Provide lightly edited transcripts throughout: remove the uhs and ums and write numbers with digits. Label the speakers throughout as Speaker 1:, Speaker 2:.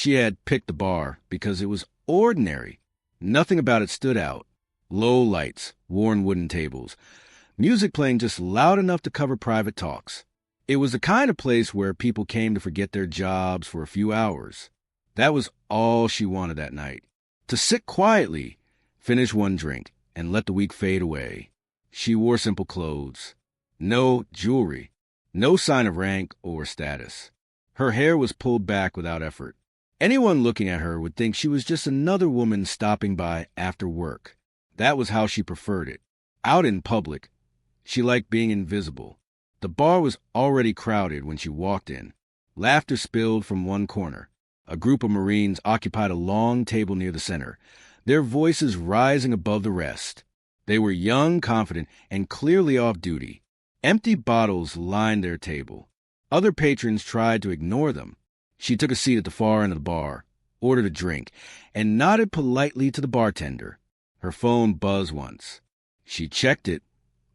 Speaker 1: She had picked the bar because it was ordinary. Nothing about it stood out. Low lights, worn wooden tables, music playing just loud enough to cover private talks. It was the kind of place where people came to forget their jobs for a few hours. That was all she wanted that night. To sit quietly, finish one drink, and let the week fade away. She wore simple clothes. No jewelry. No sign of rank or status. Her hair was pulled back without effort. Anyone looking at her would think she was just another woman stopping by after work. That was how she preferred it. Out in public, she liked being invisible. The bar was already crowded when she walked in. Laughter spilled from one corner. A group of Marines occupied a long table near the center, their voices rising above the rest. They were young, confident, and clearly off duty. Empty bottles lined their table. Other patrons tried to ignore them. She took a seat at the far end of the bar, ordered a drink, and nodded politely to the bartender. Her phone buzzed once. She checked it,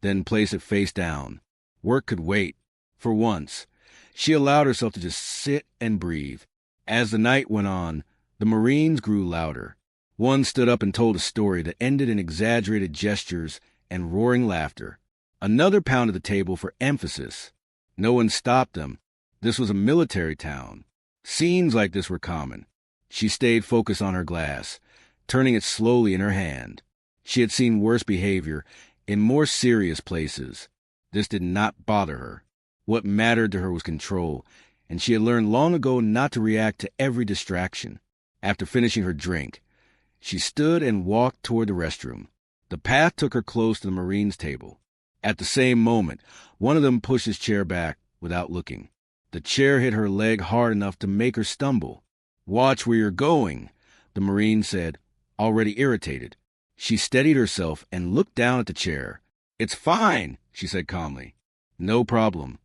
Speaker 1: then placed it face down. Work could wait. For once, she allowed herself to just sit and breathe. As the night went on, the Marines grew louder. One stood up and told a story that ended in exaggerated gestures and roaring laughter. Another pounded the table for emphasis. No one stopped them. This was a military town. Scenes like this were common. She stayed focused on her glass, turning it slowly in her hand. She had seen worse behavior in more serious places. This did not bother her. What mattered to her was control, and she had learned long ago not to react to every distraction. After finishing her drink, she stood and walked toward the restroom. The path took her close to the Marine's table. At the same moment, one of them pushed his chair back without looking. The chair hit her leg hard enough to make her stumble. "Watch where you're going," the Marine said, already irritated. She steadied herself and looked down at the chair. "It's fine," she said calmly. "No problem."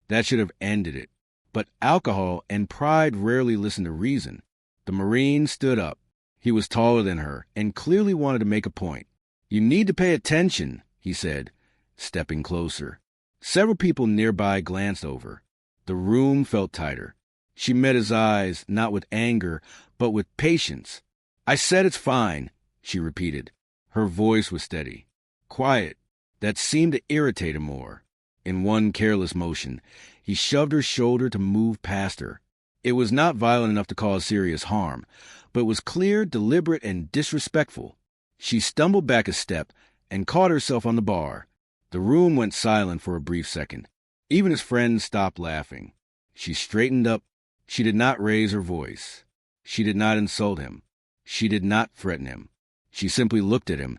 Speaker 1: That should have ended it. But alcohol and pride rarely listen to reason. The Marine stood up. He was taller than her and clearly wanted to make a point. "You need to pay attention," he said, stepping closer. Several people nearby glanced over. The room felt tighter. She met his eyes, not with anger, but with patience. "I said it's fine," she repeated. Her voice was steady. Quiet. That seemed to irritate him more. In one careless motion, he shoved her shoulder to move past her. It was not violent enough to cause serious harm, but was clear, deliberate, and disrespectful. She stumbled back a step and caught herself on the bar. The room went silent for a brief second. Even his friends stopped laughing. She straightened up. She did not raise her voice. She did not insult him. She did not threaten him. She simply looked at him,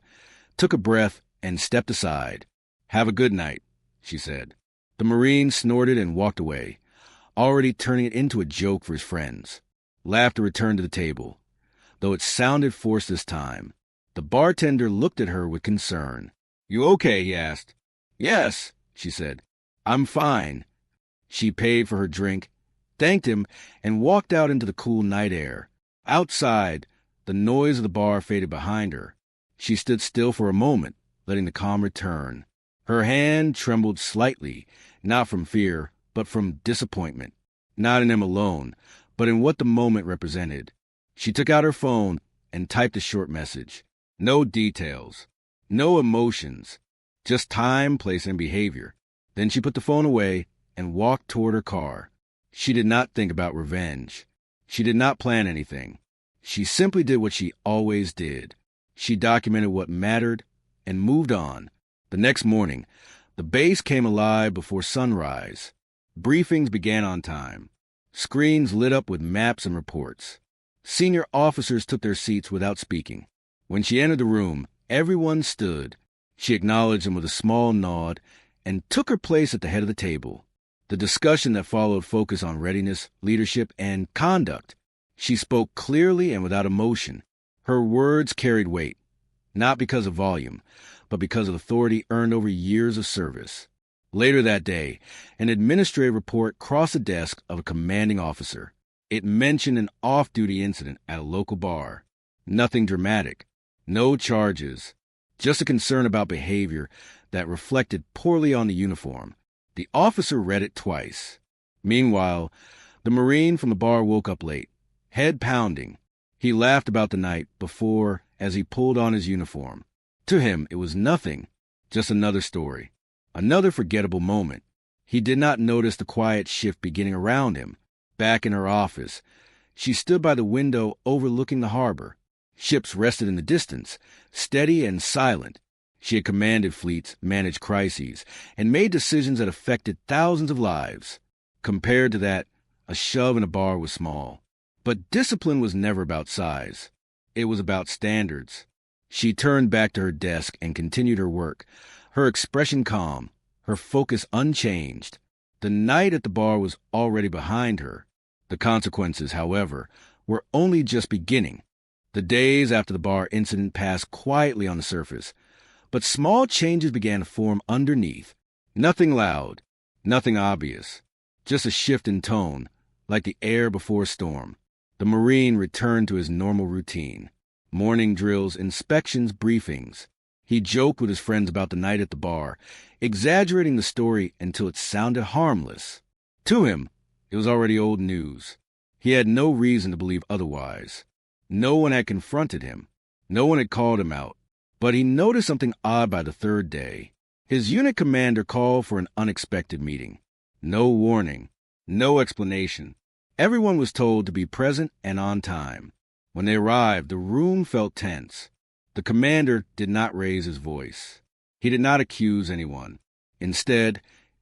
Speaker 1: took a breath, and stepped aside. "Have a good night," she said. The Marine snorted and walked away, already turning it into a joke for his friends. Laughter returned to the table, though it sounded forced this time. The bartender looked at her with concern. "You okay?" he asked. "Yes," she said. "I'm fine." She paid for her drink, thanked him, and walked out into the cool night air. Outside, the noise of the bar faded behind her. She stood still for a moment, letting the calm return. Her hand trembled slightly, not from fear, but from disappointment. Not in him alone, but in what the moment represented. She took out her phone and typed a short message. No details, no emotions, just time, place, and behavior. Then she put the phone away and walked toward her car. She did not think about revenge. She did not plan anything. She simply did what she always did. She documented what mattered and moved on. The next morning, the base came alive before sunrise. Briefings began on time. Screens lit up with maps and reports. Senior officers took their seats without speaking. When she entered the room, everyone stood. She acknowledged them with a small nod and took her place at the head of the table. The discussion that followed focused on readiness, leadership, and conduct. She spoke clearly and without emotion. Her words carried weight, not because of volume, but because of authority earned over years of service. Later that day, an administrative report crossed the desk of a commanding officer. It mentioned an off-duty incident at a local bar. Nothing dramatic, no charges, just a concern about behavior that reflected poorly on the uniform. The officer read it twice. Meanwhile, the Marine from the bar woke up late. head pounding. He laughed about the night before as he pulled on his uniform. To him, it was nothing, just another story, another forgettable moment. He did not notice the quiet shift beginning around him. Back in her office, she stood by the window overlooking the harbor. Ships rested in the distance, steady and silent. She had commanded fleets, managed crises, and made decisions that affected thousands of lives. Compared to that, a shove in a bar was small. But discipline was never about size. It was about standards. She turned back to her desk and continued her work, her expression calm, her focus unchanged. The night at the bar was already behind her. The consequences, however, were only just beginning. The days after the bar incident passed quietly on the surface, but small changes began to form underneath. Nothing loud, nothing obvious, just a shift in tone, like the air before a storm. The Marine returned to his normal routine. Morning drills, inspections, briefings. He joked with his friends about the night at the bar, exaggerating the story until it sounded harmless. To him, it was already old news. He had no reason to believe otherwise. No one had confronted him. No one had called him out. But he noticed something odd by the third day. His unit commander called for an unexpected meeting. No warning, no explanation. Everyone was told to be present and on time. When they arrived, the room felt tense. The commander did not raise his voice. He did not accuse anyone. Instead,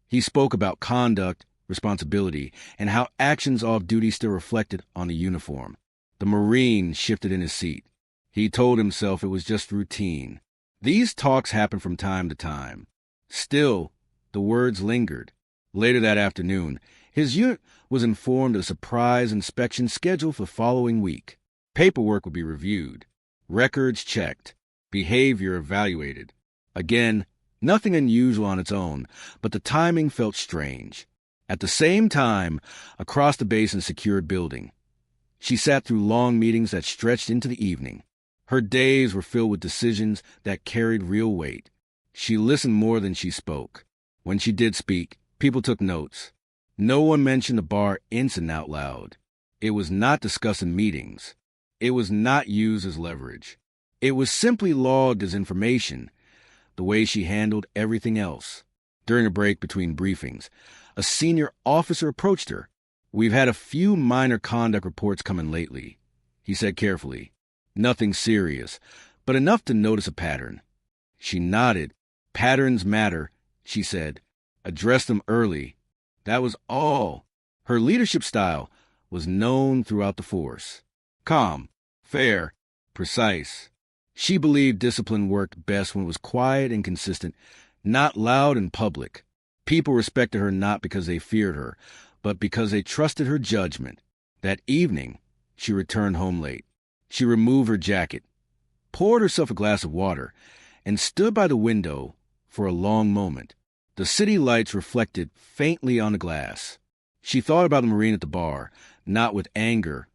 Speaker 1: he spoke about conduct, responsibility, and how actions off duty still reflected on the uniform. The Marine shifted in his seat. He told himself it was just routine. These talks happened from time to time. Still, the words lingered. Later that afternoon, his unit was informed of a surprise inspection scheduled for the following week. Paperwork would be reviewed, records checked, behavior evaluated. Again, nothing unusual on its own, but the timing felt strange. At the same time, across the base in a secured building, she sat through long meetings that stretched into the evening. Her days were filled with decisions that carried real weight. She listened more than she spoke. When she did speak, people took notes. No one mentioned the bar incident out loud. It was not discussed in meetings. It was not used as leverage. It was simply logged as information, the way she handled everything else. During a break between briefings, a senior officer approached her. "We've had a few minor conduct reports come in lately," he said carefully. Nothing serious, but enough to notice a pattern. She nodded. "Patterns matter," she said. "Address them early." That was all. Her leadership style was known throughout the force. Calm, fair, precise. She believed discipline worked best when it was quiet and consistent, not loud and public. People respected her not because they feared her, but because they trusted her judgment. That evening, she returned home late. She removed her jacket, poured herself a glass of water, and stood by the window for a long moment. The city lights reflected faintly on the glass. She thought about the Marine at the bar, not with anger,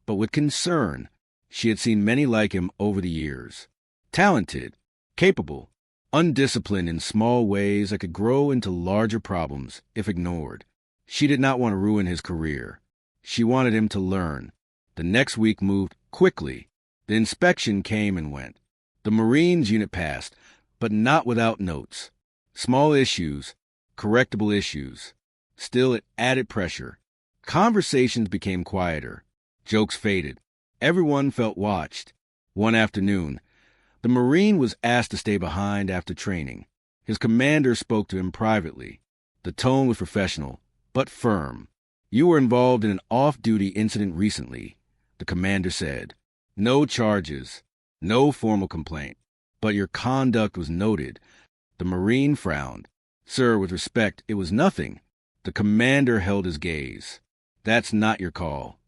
Speaker 1: but with concern. She had seen many like him over the years. Talented, capable, undisciplined in small ways that could grow into larger problems if ignored. She did not want to ruin his career. She wanted him to learn. The next week moved quickly. The inspection came and went. The Marines unit passed, but not without notes. Small issues, correctable issues. Still, it added pressure. Conversations became quieter. Jokes faded. Everyone felt watched. One afternoon, the Marine was asked to stay behind after training. His commander spoke to him privately. The tone was professional, but firm. "You were involved in an off-duty incident recently," the commander said. "No charges, no formal complaint, but your conduct was noted." The Marine frowned. "Sir, with respect, it was nothing." The commander held his gaze. "That's not your call."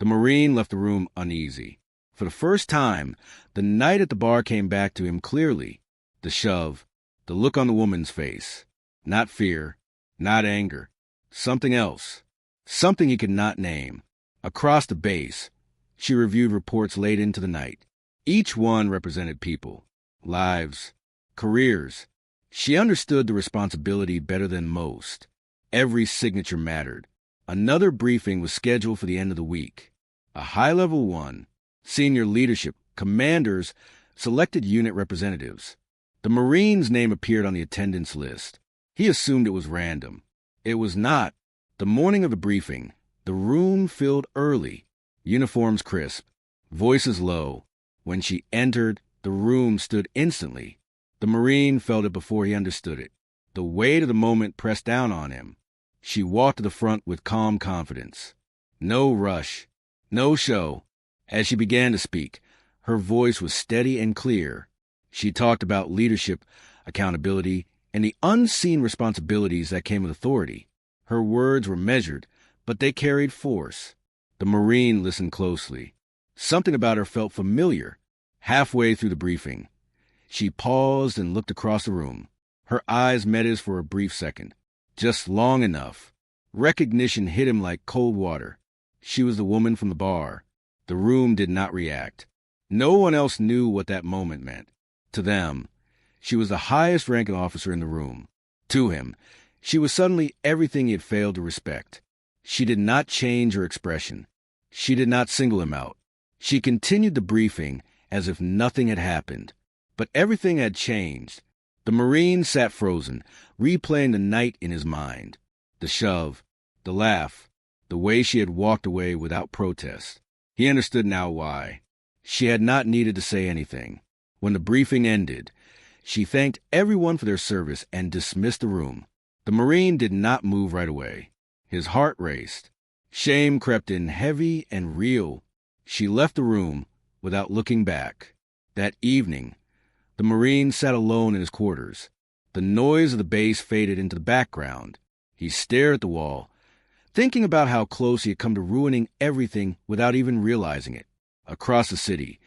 Speaker 1: The Marine left the room uneasy. For the first time, the night at the bar came back to him clearly. The shove, the look on the woman's face. Not fear, not anger. Something else. Something he could not name. Across the base, she reviewed reports late into the night. Each one represented people, lives, careers. She understood the responsibility better than most. Every signature mattered. Another briefing was scheduled for the end of the week. A high-level one, senior leadership, commanders, selected unit representatives. The Marine's name appeared on the attendance list. He assumed it was random. It was not. The morning of the briefing, the room filled early, uniforms crisp, voices low. When she entered, the room stood instantly. The Marine felt it before he understood it. The weight of the moment pressed down on him. She walked to the front with calm confidence. No rush, no show. As she began to speak, her voice was steady and clear. She talked about leadership, accountability, and the unseen responsibilities that came with authority. Her words were measured, but they carried force. The Marine listened closely. Something about her felt familiar. Halfway through the briefing, she paused and looked across the room. Her eyes met his for a brief second, just long enough. Recognition hit him like cold water. She was the woman from the bar. The room did not react. No one else knew what that moment meant. To them, she was the highest-ranking officer in the room. To him, she was suddenly everything he had failed to respect. She did not change her expression. She did not single him out. She continued the briefing as if nothing had happened. But everything had changed. The Marine sat frozen, replaying the night in his mind. The shove, the laugh, the way she had walked away without protest. He understood now why. She had not needed to say anything. When the briefing ended, she thanked everyone for their service and dismissed the room. The Marine did not move right away. His heart raced. Shame crept in heavy and real. She left the room without looking back. That evening, the Marine sat alone in his quarters. The noise of the base faded into the background. He stared at the wall, thinking about how close he had come to ruining everything without even realizing it. Across the city,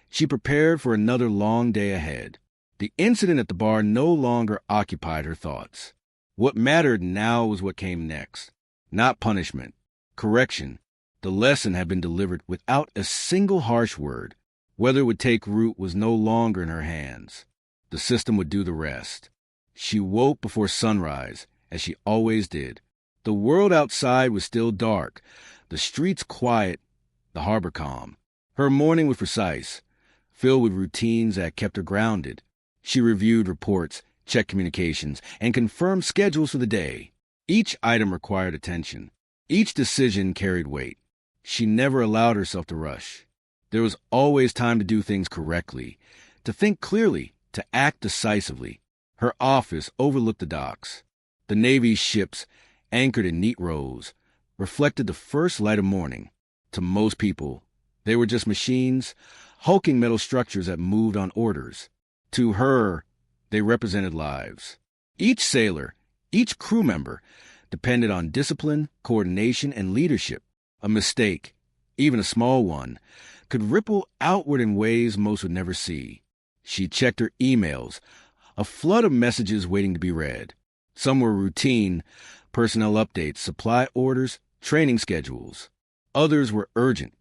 Speaker 1: she prepared for another long day ahead. The incident at the bar no longer occupied her thoughts. What mattered now was what came next. Not punishment, correction. The lesson had been delivered without a single harsh word. Whether it would take root was no longer in her hands. The system would do the rest. She woke before sunrise, as she always did. The world outside was still dark, the streets quiet, the harbor calm. Her morning was precise, filled with routines that kept her grounded. She reviewed reports, checked communications, and confirmed schedules for the day. Each item required attention. Each decision carried weight. She never allowed herself to rush. There was always time to do things correctly, to think clearly, to act decisively. Her office overlooked the docks. The Navy's ships, anchored in neat rows, reflected the first light of morning. To most people, they were just machines, hulking metal structures that moved on orders. To her, they represented lives. Each sailor, each crew member, depended on discipline, coordination, and leadership. A mistake, even a small one, could ripple outward in ways most would never see. She checked her emails, a flood of messages waiting to be read. Some were routine, personnel updates, supply orders, training schedules. Others were urgent,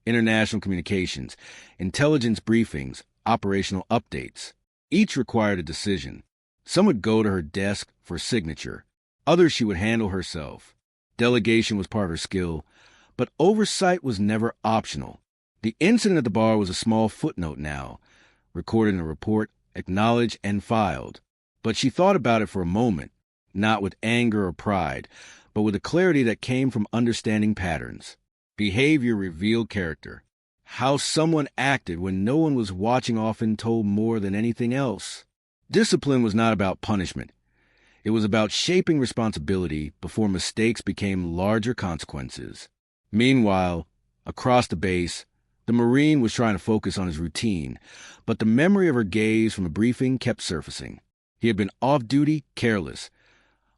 Speaker 1: international communications, intelligence briefings, operational updates. Each required a decision. Some would go to her desk for signature. Others she would handle herself. Delegation was part of her skill, but oversight was never optional. The incident at the bar was a small footnote now, recorded in a report, acknowledged and filed. But she thought about it for a moment, not with anger or pride, but with a clarity that came from understanding patterns. Behavior revealed character. How someone acted when no one was watching often told more than anything else. Discipline was not about punishment. It was about shaping responsibility before mistakes became larger consequences. Meanwhile, across the base, the Marine was trying to focus on his routine, but the memory of her gaze from the briefing kept surfacing. He had been off-duty, careless,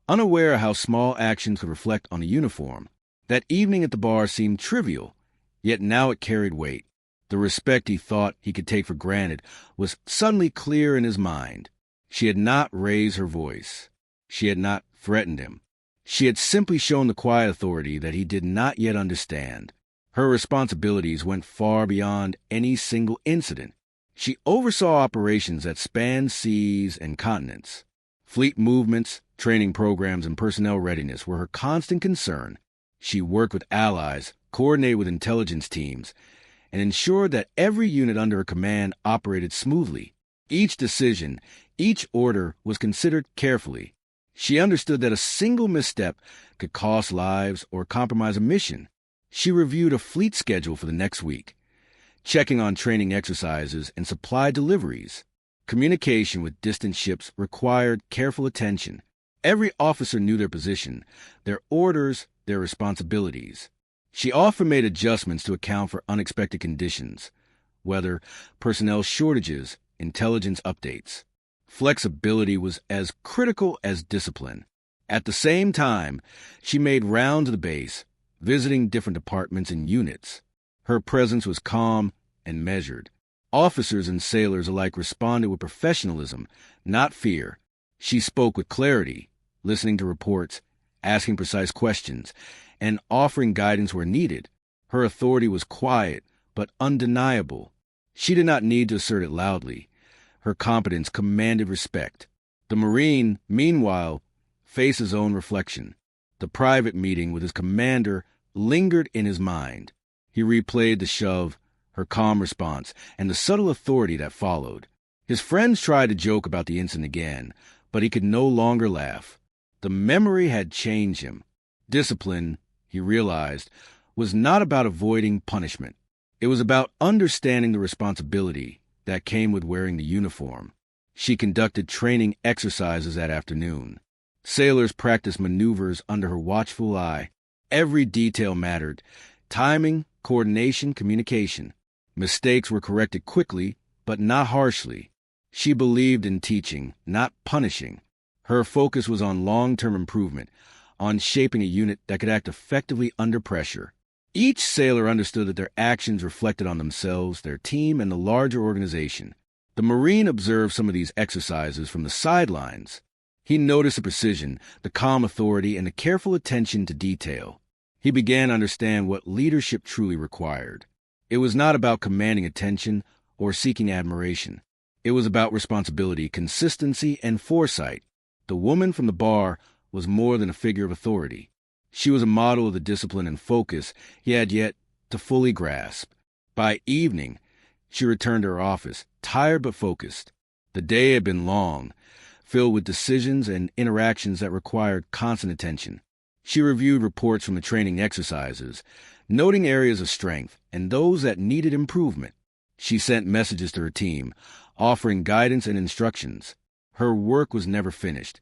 Speaker 1: unaware of how small actions could reflect on the uniform. That evening at the bar seemed trivial, yet now it carried weight. The respect he thought he could take for granted was suddenly clear in his mind. She had not raised her voice. She had not threatened him. She had simply shown the quiet authority that he did not yet understand. Her responsibilities went far beyond any single incident. She oversaw operations that spanned seas and continents. Fleet movements, training programs, and personnel readiness were her constant concern. She worked with allies, coordinate with intelligence teams, and ensure that every unit under her command operated smoothly. Each decision, each order was considered carefully. She understood that a single misstep could cost lives or compromise a mission. She reviewed a fleet schedule for the next week, checking on training exercises and supply deliveries. Communication with distant ships required careful attention. Every officer knew their position, their orders, their responsibilities. She often made adjustments to account for unexpected conditions, weather, personnel shortages, intelligence updates. Flexibility was as critical as discipline. At the same time, she made rounds of the base, visiting different departments and units. Her presence was calm and measured. Officers and sailors alike responded with professionalism, not fear. She spoke with clarity, listening to reports, asking precise questions, and offering guidance where needed. Her authority was quiet, but undeniable. She did not need to assert it loudly. Her competence commanded respect. The Marine, meanwhile, faced his own reflection. The private meeting with his commander lingered in his mind. He replayed the shove, her calm response, and the subtle authority that followed. His friends tried to joke about the incident again, but he could no longer laugh. The memory had changed him. Discipline, he realized, was not about avoiding punishment. It was about understanding the responsibility that came with wearing the uniform. She conducted training exercises that afternoon. Sailors practiced maneuvers under her watchful eye. Every detail mattered: timing, coordination, communication. Mistakes were corrected quickly, but not harshly. She believed in teaching, not punishing. Her focus was on long-term improvement, on shaping a unit that could act effectively under pressure. Each sailor understood that their actions reflected on themselves, their team, and the larger organization. The Marine observed some of these exercises from the sidelines. He noticed the precision, the calm authority, and the careful attention to detail. He began to understand what leadership truly required. It was not about commanding attention or seeking admiration. It was about responsibility, consistency, and foresight. The woman from the bar was more than a figure of authority. She was a model of the discipline and focus he had yet to fully grasp. By evening, she returned to her office, tired but focused. The day had been long, filled with decisions and interactions that required constant attention. She reviewed reports from the training exercises, noting areas of strength and those that needed improvement. She sent messages to her team, offering guidance and instructions. Her work was never finished.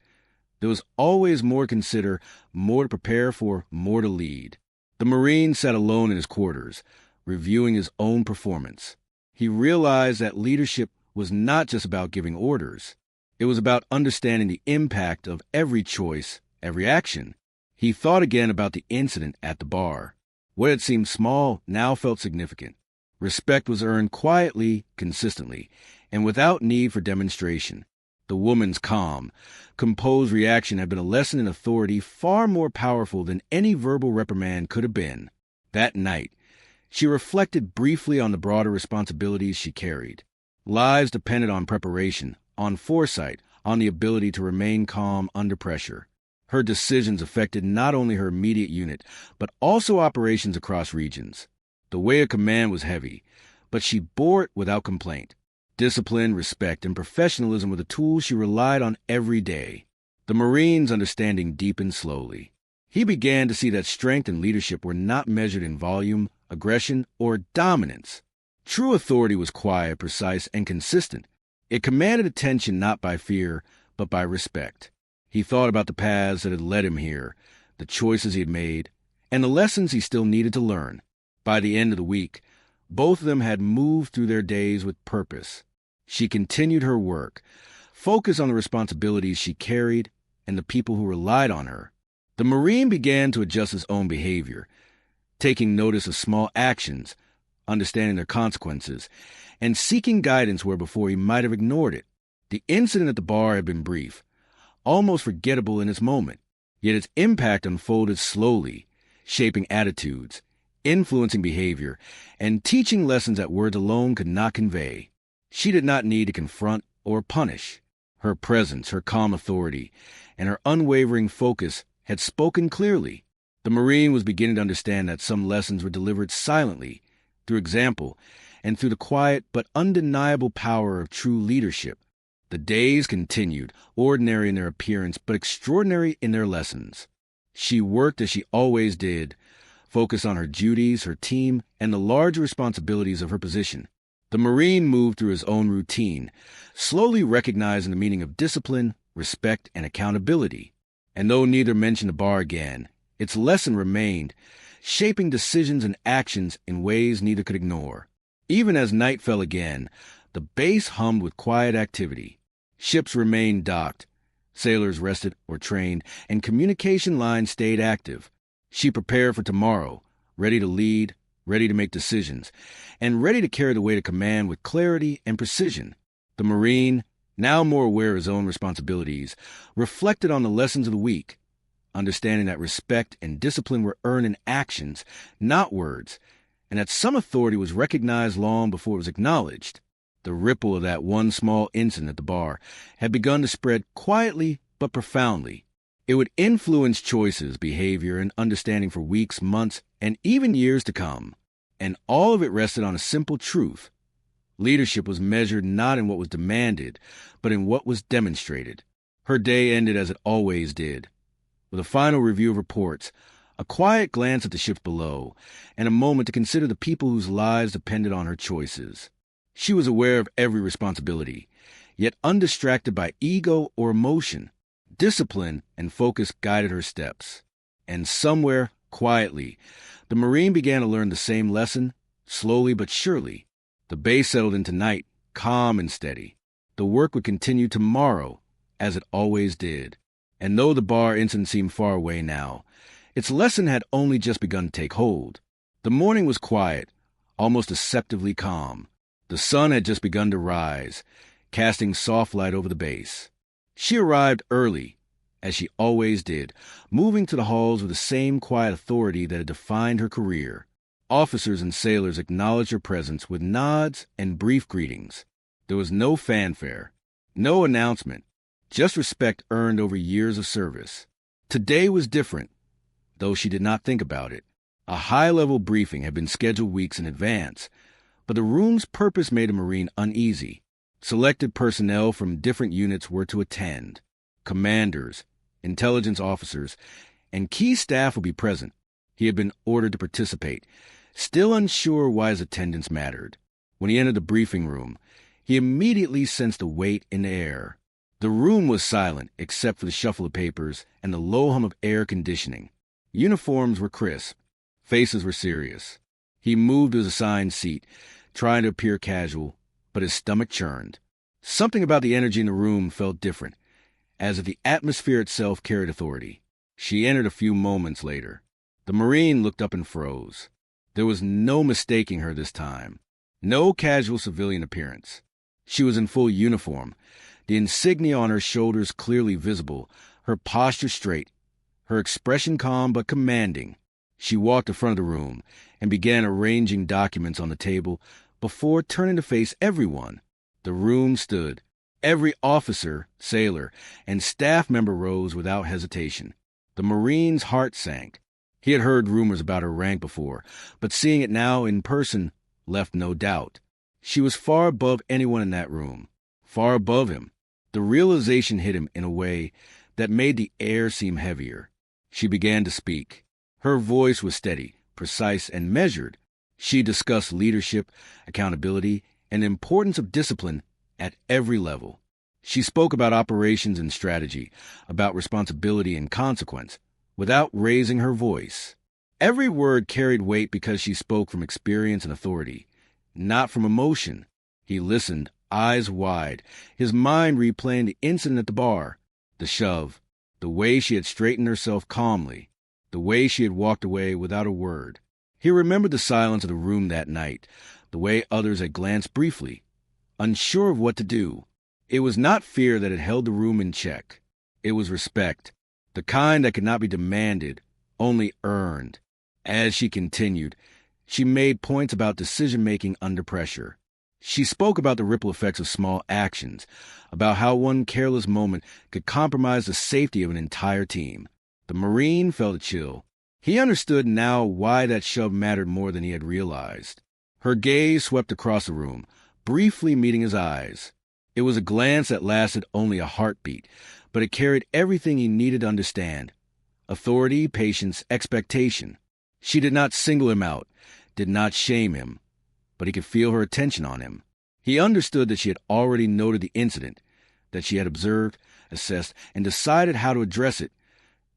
Speaker 1: There was always more to consider, more to prepare for, more to lead. The Marine sat alone in his quarters, reviewing his own performance. He realized that leadership was not just about giving orders. It was about understanding the impact of every choice, every action. He thought again about the incident at the bar. What had seemed small now felt significant. Respect was earned quietly, consistently, and without need for demonstration. The woman's calm, composed reaction had been a lesson in authority far more powerful than any verbal reprimand could have been. That night, she reflected briefly on the broader responsibilities she carried. Lives depended on preparation, on foresight, on the ability to remain calm under pressure. Her decisions affected not only her immediate unit, but also operations across regions. The weight of command was heavy, but she bore it without complaint. Discipline, respect, and professionalism were the tools she relied on every day. The Marine's understanding deepened slowly. He began to see that strength and leadership were not measured in volume, aggression, or dominance. True authority was quiet, precise, and consistent. It commanded attention not by fear, but by respect. He thought about the paths that had led him here, the choices he had made, and the lessons he still needed to learn. By the end of the week, both of them had moved through their days with purpose. She continued her work, focused on the responsibilities she carried and the people who relied on her. The Marine began to adjust his own behavior, taking notice of small actions, understanding their consequences, and seeking guidance where before he might have ignored it. The incident at the bar had been brief, almost forgettable in its moment, yet its impact unfolded slowly, shaping attitudes, influencing behavior, and teaching lessons that words alone could not convey. She did not need to confront or punish. Her presence, her calm authority, and her unwavering focus had spoken clearly. The Marine was beginning to understand that some lessons were delivered silently, through example, and through the quiet but undeniable power of true leadership. The days continued, ordinary in their appearance but extraordinary in their lessons. She worked as she always did, focused on her duties, her team, and the larger responsibilities of her position. The Marine moved through his own routine, slowly recognizing the meaning of discipline, respect, and accountability. And though neither mentioned the bar again, its lesson remained, shaping decisions and actions in ways neither could ignore. Even as night fell again, the base hummed with quiet activity. Ships remained docked, sailors rested or trained, and communication lines stayed active. She prepared for tomorrow, ready to lead, ready to make decisions, and ready to carry the weight of command with clarity and precision. The Marine, now more aware of his own responsibilities, reflected on the lessons of the week, understanding that respect and discipline were earned in actions, not words, and that some authority was recognized long before it was acknowledged. The ripple of that one small incident at the bar had begun to spread quietly but profoundly. It would influence choices, behavior, and understanding for weeks, months, and even years to come. And all of it rested on a simple truth. Leadership was measured not in what was demanded, but in what was demonstrated. Her day ended as it always did, with a final review of reports, a quiet glance at the ships below, and a moment to consider the people whose lives depended on her choices. She was aware of every responsibility, yet undistracted by ego or emotion. Discipline and focus guided her steps. And somewhere, quietly, the Marine began to learn the same lesson, slowly but surely. The base settled into night, calm and steady. The work would continue tomorrow, as it always did. And though the bar incident seemed far away now, its lesson had only just begun to take hold. The morning was quiet, almost deceptively calm. The sun had just begun to rise, casting soft light over the base. She arrived early, as she always did, moving to the halls with the same quiet authority that had defined her career. Officers and sailors acknowledged her presence with nods and brief greetings. There was no fanfare, no announcement, just respect earned over years of service. Today was different, though she did not think about it. A high-level briefing had been scheduled weeks in advance, but the room's purpose made a Marine uneasy. Selected personnel from different units were to attend. Commanders, intelligence officers, and key staff would be present. He had been ordered to participate, still unsure why his attendance mattered. When he entered the briefing room, he immediately sensed a weight in the air. The room was silent except for the shuffle of papers and the low hum of air conditioning. Uniforms were crisp. Faces were serious. He moved to his assigned seat, trying to appear casual, but his stomach churned. Something about the energy in the room felt different, as if the atmosphere itself carried authority. She entered a few moments later. The Marine looked up and froze. There was no mistaking her this time. No casual civilian appearance. She was in full uniform, the insignia on her shoulders clearly visible, her posture straight, her expression calm but commanding. She walked to the front of the room and began arranging documents on the table before turning to face everyone. The room stood. Every officer, sailor, and staff member rose without hesitation. The Marine's heart sank. He had heard rumors about her rank before, but seeing it now in person left no doubt. She was far above anyone in that room, far above him. The realization hit him in a way that made the air seem heavier. She began to speak. Her voice was steady, precise, and measured. She discussed leadership, accountability, and the importance of discipline at every level. She spoke about operations and strategy, about responsibility and consequence, without raising her voice. Every word carried weight because she spoke from experience and authority, not from emotion. He listened, eyes wide, his mind replaying the incident at the bar, the shove, the way she had straightened herself calmly, the way she had walked away without a word. He remembered the silence of the room that night, the way others had glanced briefly, unsure of what to do. It was not fear that had held the room in check. It was respect, the kind that could not be demanded, only earned. As she continued, she made points about decision-making under pressure. She spoke about the ripple effects of small actions, about how one careless moment could compromise the safety of an entire team. The Marine felt a chill. He understood now why that shove mattered more than he had realized. Her gaze swept across the room, briefly meeting his eyes. It was a glance that lasted only a heartbeat, but it carried everything he needed to understand. Authority, patience, expectation. She did not single him out, did not shame him, but he could feel her attention on him. He understood that she had already noted the incident, that she had observed, assessed, and decided how to address it,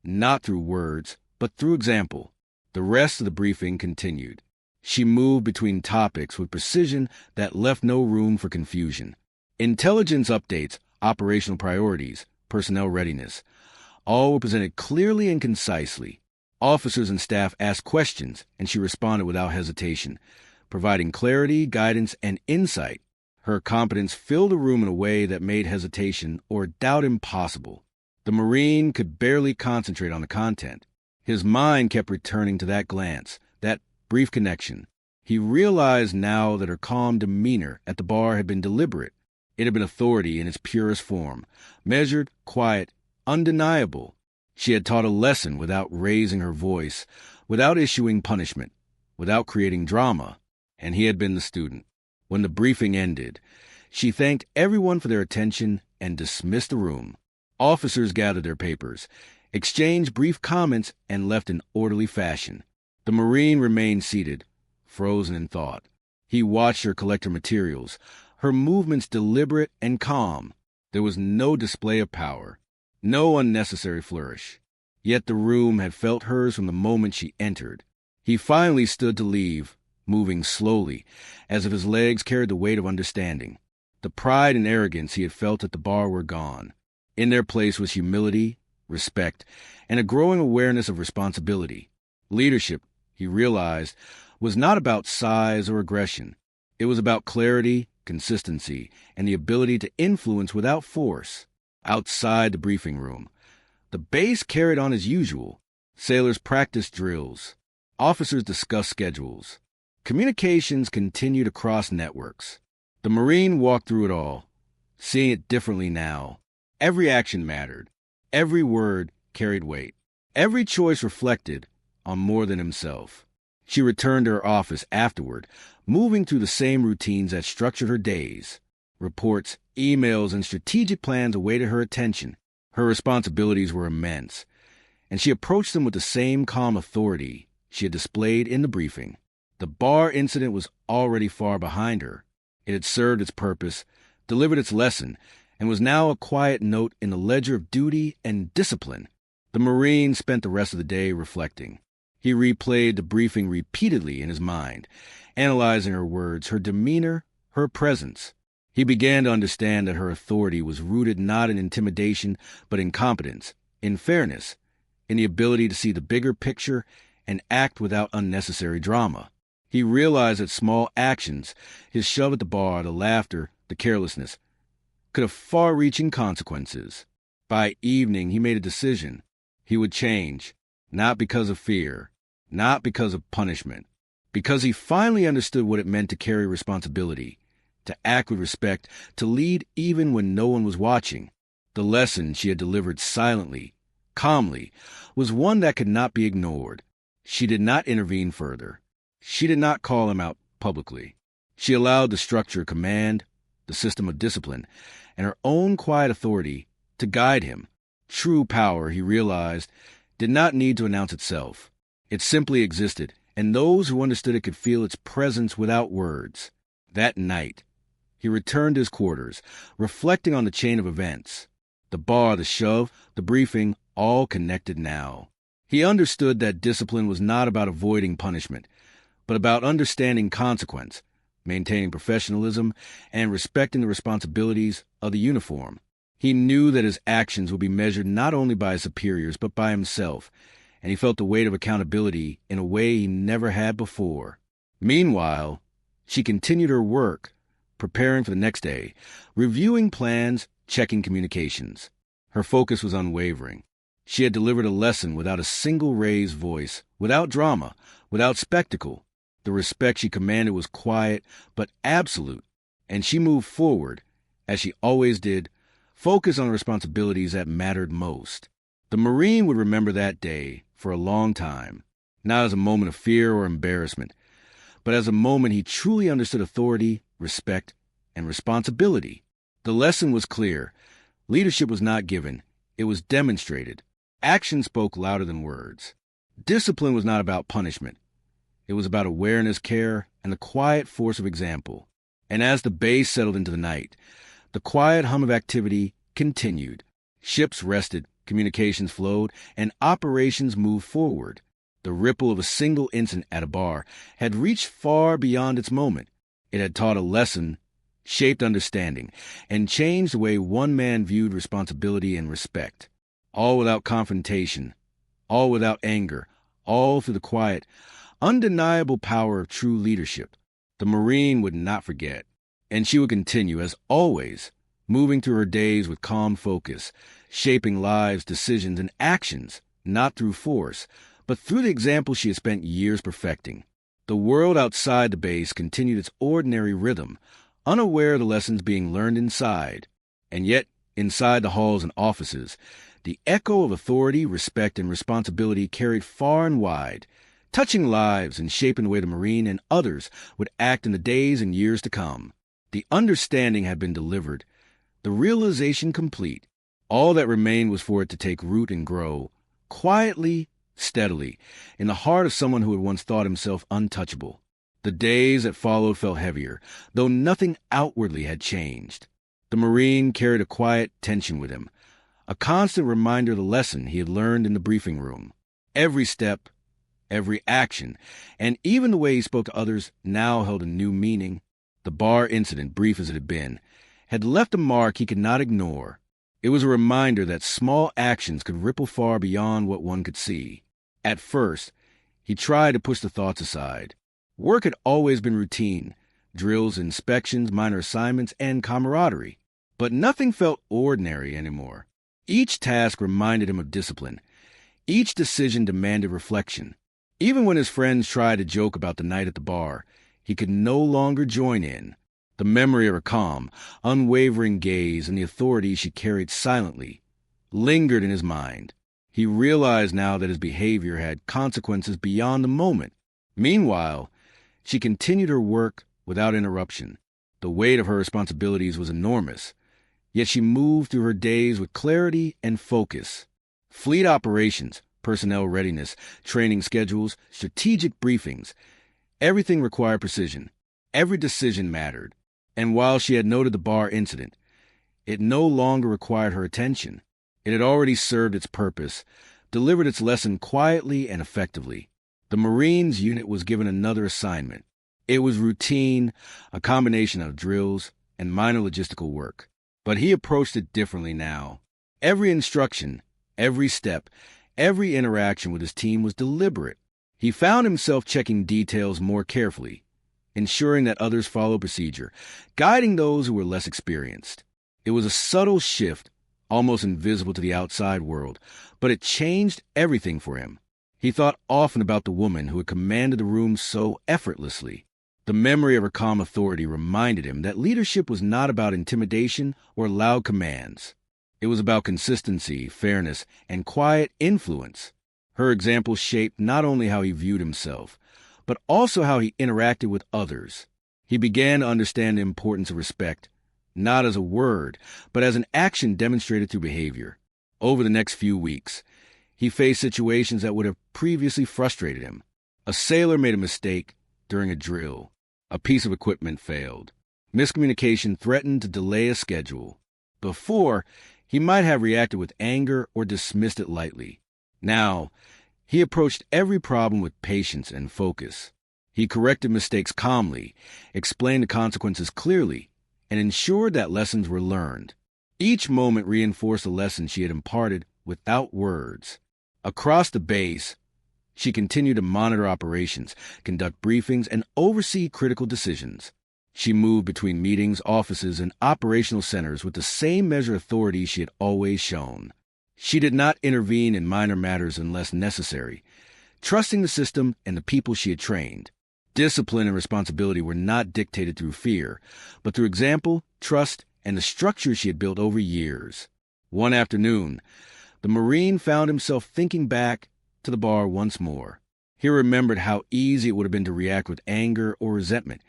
Speaker 1: not through words, but through example. The rest of the briefing continued. She moved between topics with precision that left no room for confusion. Intelligence updates, operational priorities, personnel readiness, all were presented clearly and concisely. Officers and staff asked questions, and she responded without hesitation, providing clarity, guidance, and insight. Her competence filled the room in a way that made hesitation or doubt impossible. The Marine could barely concentrate on the content. His mind kept returning to that glance, that brief connection. He realized now that her calm demeanor at the bar had been deliberate. It had been authority in its purest form, measured, quiet, undeniable. She had taught a lesson without raising her voice, without issuing punishment, without creating drama, and he had been the student. When the briefing ended, she thanked everyone for their attention and dismissed the room. Officers gathered their papers, exchanged brief comments, and left in orderly fashion. The Marine remained seated, frozen in thought. He watched her collect her materials, her movements deliberate and calm. There was no display of power, no unnecessary flourish. Yet the room had felt hers from the moment she entered. He finally stood to leave, moving slowly, as if his legs carried the weight of understanding. The pride and arrogance he had felt at the bar were gone. In their place was humility, respect, and a growing awareness of responsibility. Leadership, he realized, was not about size or aggression. It was about clarity, consistency, and the ability to influence without force. Outside the briefing room, the base carried on as usual. Sailors practiced drills. Officers discussed schedules. Communications continued across networks. The Marine walked through it all, seeing it differently now. Every action mattered. Every word carried weight. Every choice reflected on more than himself. She returned to her office afterward, moving through the same routines that structured her days. Reports, emails, and strategic plans awaited her attention. Her responsibilities were immense, and she approached them with the same calm authority she had displayed in the briefing. The bar incident was already far behind her. It had served its purpose, delivered its lesson, and was now a quiet note in the ledger of duty and discipline. The Marine spent the rest of the day reflecting. He replayed the briefing repeatedly in his mind, analyzing her words, her demeanor, her presence. He began to understand that her authority was rooted not in intimidation, but in competence, in fairness, in the ability to see the bigger picture and act without unnecessary drama. He realized that small actions, his shove at the bar, the laughter, the carelessness, could have far-reaching consequences. By evening, he made a decision. He would change, not because of fear, not because of punishment, because he finally understood what it meant to carry responsibility, to act with respect, to lead even when no one was watching. The lesson she had delivered silently, calmly, was one that could not be ignored. She did not intervene further. She did not call him out publicly. She allowed the structure of command, the system of discipline, and her own quiet authority to guide him. True power, he realized, did not need to announce itself. It simply existed, and those who understood it could feel its presence without words. That night, he returned to his quarters, reflecting on the chain of events. The bar, the shove, the briefing, all connected now. He understood that discipline was not about avoiding punishment, but about understanding consequence, maintaining professionalism, and respecting the responsibilities of the uniform. He knew that his actions would be measured not only by his superiors, but by himself, and he felt the weight of accountability in a way he never had before. Meanwhile, she continued her work, preparing for the next day, reviewing plans, checking communications. Her focus was unwavering. She had delivered a lesson without a single raised voice, without drama, without spectacle. The respect she commanded was quiet but absolute, and she moved forward, as she always did, focused on the responsibilities that mattered most. The Marine would remember that day for a long time. not as a moment of fear or embarrassment, but as a moment he truly understood authority, respect, and responsibility. The lesson was clear. Leadership was not given, it was demonstrated. Action spoke louder than words. Discipline was not about punishment. It was about awareness, care, and the quiet force of example. And as the base settled into the night, the quiet hum of activity continued. Ships rested, communications flowed, and operations moved forward. The ripple of a single incident at a bar had reached far beyond its moment. It had taught a lesson, shaped understanding, and changed the way one man viewed responsibility and respect. All without confrontation, all without anger, all through the quiet, undeniable power of true leadership. The Marine would not forget, and she would continue, as always, moving through her days with calm focus, shaping lives, decisions, and actions, not through force, but through the example she had spent years perfecting. The world outside the base continued its ordinary rhythm, unaware of the lessons being learned inside. And yet, inside the halls and offices, the echo of authority, respect, and responsibility carried far and wide, touching lives and shaping the way the Marine and others would act in the days and years to come. The understanding had been delivered, the realization complete. All that remained was for it to take root and grow, quietly, steadily, in the heart of someone who had once thought himself untouchable. The days that followed felt heavier, though nothing outwardly had changed. The Marine carried a quiet tension with him, a constant reminder of the lesson he had learned in the briefing room. Every step, every action, and even the way he spoke to others now held a new meaning. The bar incident, brief as it had been, had left a mark he could not ignore. It was a reminder that small actions could ripple far beyond what one could see. At first, he tried to push the thoughts aside. Work had always been routine, drills, inspections, minor assignments, and camaraderie. But nothing felt ordinary anymore. Each task reminded him of discipline. Each decision demanded reflection. Even when his friends tried to joke about the night at the bar, he could no longer join in. The memory of her calm, unwavering gaze and the authority she carried silently lingered in his mind. He realized now that his behavior had consequences beyond the moment. Meanwhile, she continued her work without interruption. The weight of her responsibilities was enormous, yet she moved through her days with clarity and focus. Fleet operations, personnel readiness, training schedules, strategic briefings, everything required precision. Every decision mattered. And while she had noted the bar incident, it no longer required her attention. It had already served its purpose, delivered its lesson quietly and effectively. The Marines unit was given another assignment. It was routine, a combination of drills and minor logistical work. But he approached it differently now. Every instruction, every step, every interaction with his team was deliberate. He found himself checking details more carefully, ensuring that others followed procedure, guiding those who were less experienced. It was a subtle shift, almost invisible to the outside world, but it changed everything for him. He thought often about the woman who had commanded the room so effortlessly. The memory of her calm authority reminded him that leadership was not about intimidation or loud commands. It was about consistency, fairness, and quiet influence. Her example shaped not only how he viewed himself, but also how he interacted with others. He began to understand the importance of respect, not as a word, but as an action demonstrated through behavior. Over the next few weeks, he faced situations that would have previously frustrated him. A sailor made a mistake during a drill. A piece of equipment failed. Miscommunication threatened to delay a schedule. Before, he might have reacted with anger or dismissed it lightly. Now, he approached every problem with patience and focus. He corrected mistakes calmly, explained the consequences clearly, and ensured that lessons were learned. Each moment reinforced the lesson she had imparted without words. Across the base, she continued to monitor operations, conduct briefings, and oversee critical decisions. She moved between meetings, offices, and operational centers with the same measure of authority she had always shown. She did not intervene in minor matters unless necessary, trusting the system and the people she had trained. Discipline and responsibility were not dictated through fear, but through example, trust, and the structure she had built over years. One afternoon, the Marine found himself thinking back to the bar once more. He remembered how easy it would have been to react with anger or resentment,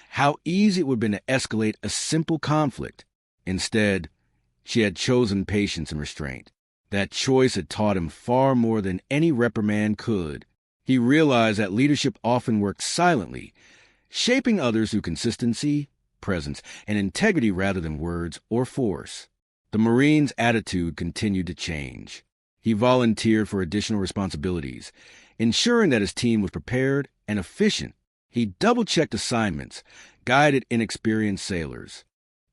Speaker 1: how easy it would have been to escalate a simple conflict. Instead, she had chosen patience and restraint. That choice had taught him far more than any reprimand could. He realized that leadership often worked silently, shaping others through consistency, presence, and integrity rather than words or force. The Marine's attitude continued to change. He volunteered for additional responsibilities, ensuring that his team was prepared and efficient. He double-checked assignments, guided inexperienced sailors,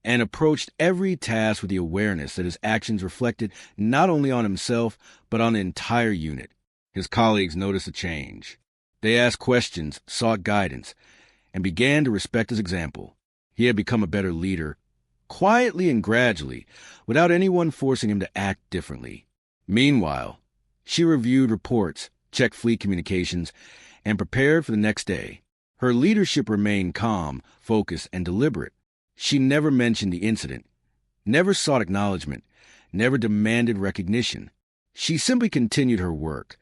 Speaker 1: and approached every task with the awareness that his actions reflected not only on himself, but on the entire unit. His colleagues noticed a change. They asked questions, sought guidance, and began to respect his example. He had become a better leader, quietly and gradually, without anyone forcing him to act differently. Meanwhile, she reviewed reports, checked fleet communications, and prepared for the next day. Her leadership remained calm, focused, and deliberate. She never mentioned the incident, never sought acknowledgement, never demanded recognition. She simply continued her work,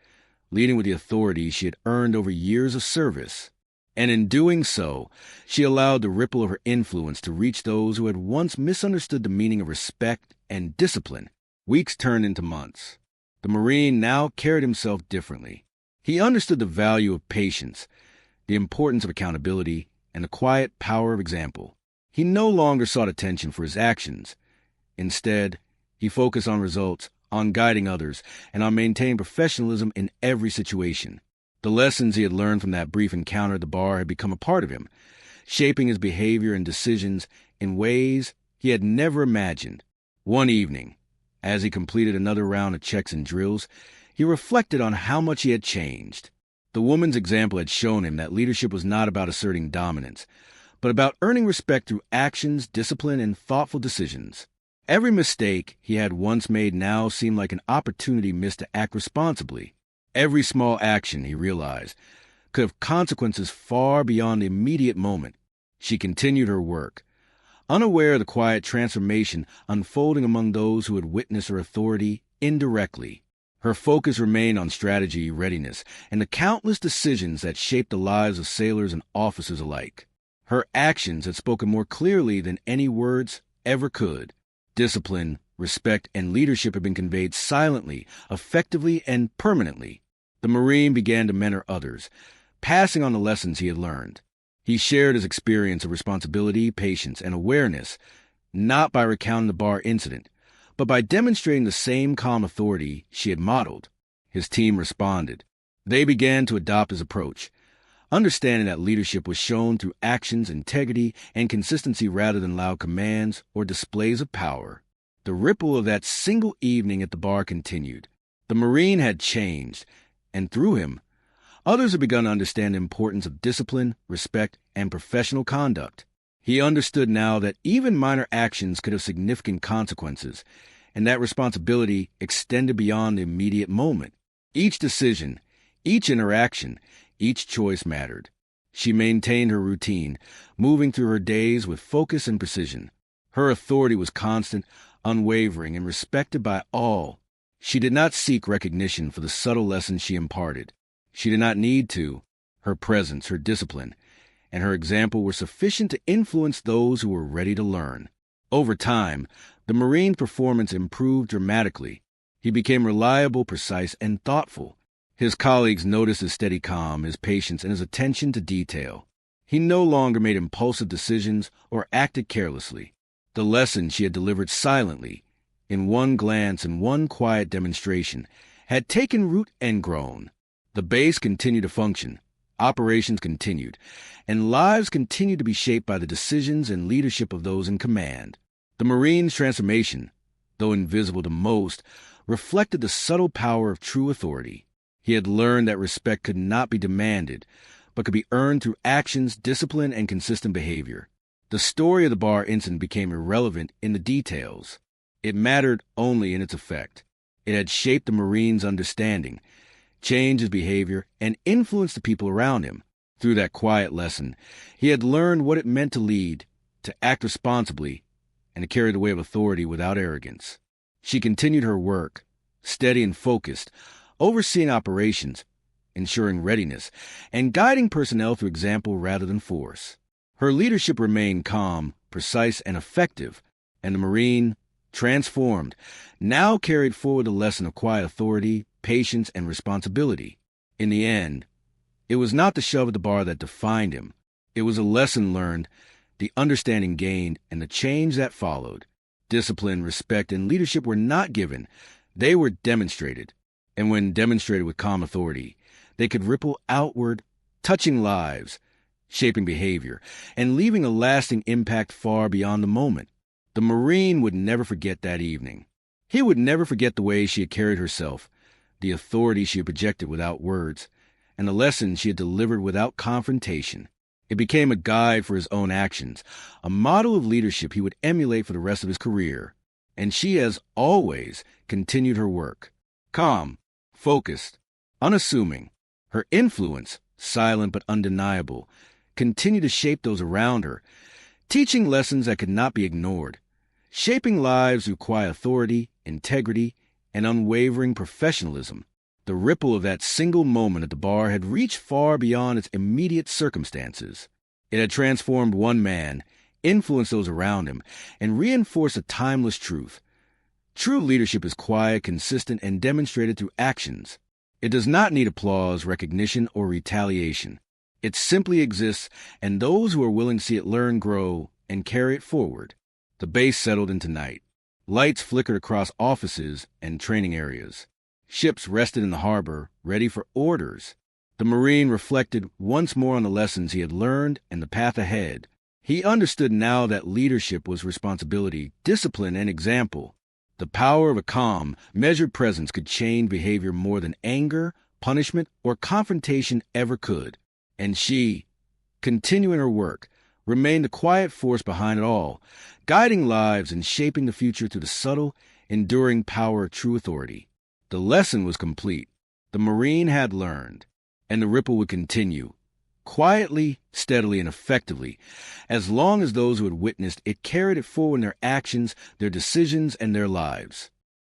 Speaker 1: leading with the authority she had earned over years of service. And in doing so, she allowed the ripple of her influence to reach those who had once misunderstood the meaning of respect and discipline. Weeks turned into months. The Marine now carried himself differently. He understood the value of patience, the importance of accountability, and the quiet power of example. He no longer sought attention for his actions. Instead, he focused on results, on guiding others, and on maintaining professionalism in every situation. The lessons he had learned from that brief encounter at the bar had become a part of him, shaping his behavior and decisions in ways he had never imagined. One evening, as he completed another round of checks and drills, he reflected on how much he had changed. The woman's example had shown him that leadership was not about asserting dominance, but about earning respect through actions, discipline, and thoughtful decisions. Every mistake he had once made now seemed like an opportunity missed to act responsibly. Every small action, he realized, could have consequences far beyond the immediate moment. She continued her work, unaware of the quiet transformation unfolding among those who had witnessed her authority indirectly. Her focus remained on strategy, readiness, and the countless decisions that shaped the lives of sailors and officers alike. Her actions had spoken more clearly than any words ever could. Discipline, respect, and leadership had been conveyed silently, effectively, and permanently. The Marine began to mentor others, passing on the lessons he had learned. He shared his experience of responsibility, patience, and awareness, not by recounting the bar incident, but by demonstrating the same calm authority she had modeled. His team responded. They began to adopt his approach, understanding that leadership was shown through actions, integrity, and consistency rather than loud commands or displays of power. The ripple of that single evening at the bar continued. The Marine had changed, and through him, others had begun to understand the importance of discipline, respect, and professional conduct. He understood now that even minor actions could have significant consequences, and that responsibility extended beyond the immediate moment. Each decision, each interaction, each choice mattered. She maintained her routine, moving through her days with focus and precision. Her authority was constant, unwavering, and respected by all. She did not seek recognition for the subtle lessons she imparted. She did not need to. Her presence, her discipline, and her example were sufficient to influence those who were ready to learn. Over time, the Marine's performance improved dramatically. He became reliable, precise, and thoughtful. His colleagues noticed his steady calm, his patience, and his attention to detail. He no longer made impulsive decisions or acted carelessly. The lesson she had delivered silently, in one glance and one quiet demonstration, had taken root and grown. The base continued to function, operations continued, and lives continued to be shaped by the decisions and leadership of those in command. The Marine's transformation, though invisible to most, reflected the subtle power of true authority. He had learned that respect could not be demanded, but could be earned through actions, discipline, and consistent behavior. The story of the bar incident became irrelevant in the details. It mattered only in its effect. It had shaped the Marine's understanding, changed his behavior, and influenced the people around him. Through that quiet lesson, he had learned what it meant to lead, to act responsibly, and to carry the weight of authority without arrogance. She continued her work, steady and focused, overseeing operations, ensuring readiness, and guiding personnel through example rather than force. Her leadership remained calm, precise, and effective, and the Marine, transformed, now carried forward the lesson of quiet authority, patience, and responsibility. In the end, it was not the shove at the bar that defined him. It was a lesson learned, the understanding gained, and the change that followed. Discipline, respect, and leadership were not given. They were demonstrated. And when demonstrated with calm authority, they could ripple outward, touching lives, shaping behavior, and leaving a lasting impact far beyond the moment. The Marine would never forget that evening. He would never forget the way she had carried herself, the authority she had projected without words, and the lessons she had delivered without confrontation. It became a guide for his own actions, a model of leadership he would emulate for the rest of his career. And she, as always, continued her work. Calm, focused, unassuming. Her influence, silent but undeniable, continued to shape those around her, teaching lessons that could not be ignored, shaping lives through quiet authority, integrity, and unwavering professionalism. The ripple of that single moment at the bar had reached far beyond its immediate circumstances. It had transformed one man, influenced those around him, and reinforced a timeless truth. True leadership is quiet, consistent, and demonstrated through actions. It does not need applause, recognition, or retaliation. It simply exists, and those who are willing to see it learn, grow, and carry it forward. The base settled into night. Lights flickered across offices and training areas. Ships rested in the harbor, ready for orders. The Marine reflected once more on the lessons he had learned and the path ahead. He understood now that leadership was responsibility, discipline, and example. The power of a calm, measured presence could change behavior more than anger, punishment, or confrontation ever could. And she, continuing her work, remained the quiet force behind it all, guiding lives and shaping the future through the subtle, enduring power of true authority. The lesson was complete. The Marine had learned, and the ripple would continue, quietly, steadily, and effectively, as long as those who had witnessed it carried it forward in their actions, their decisions, and their lives.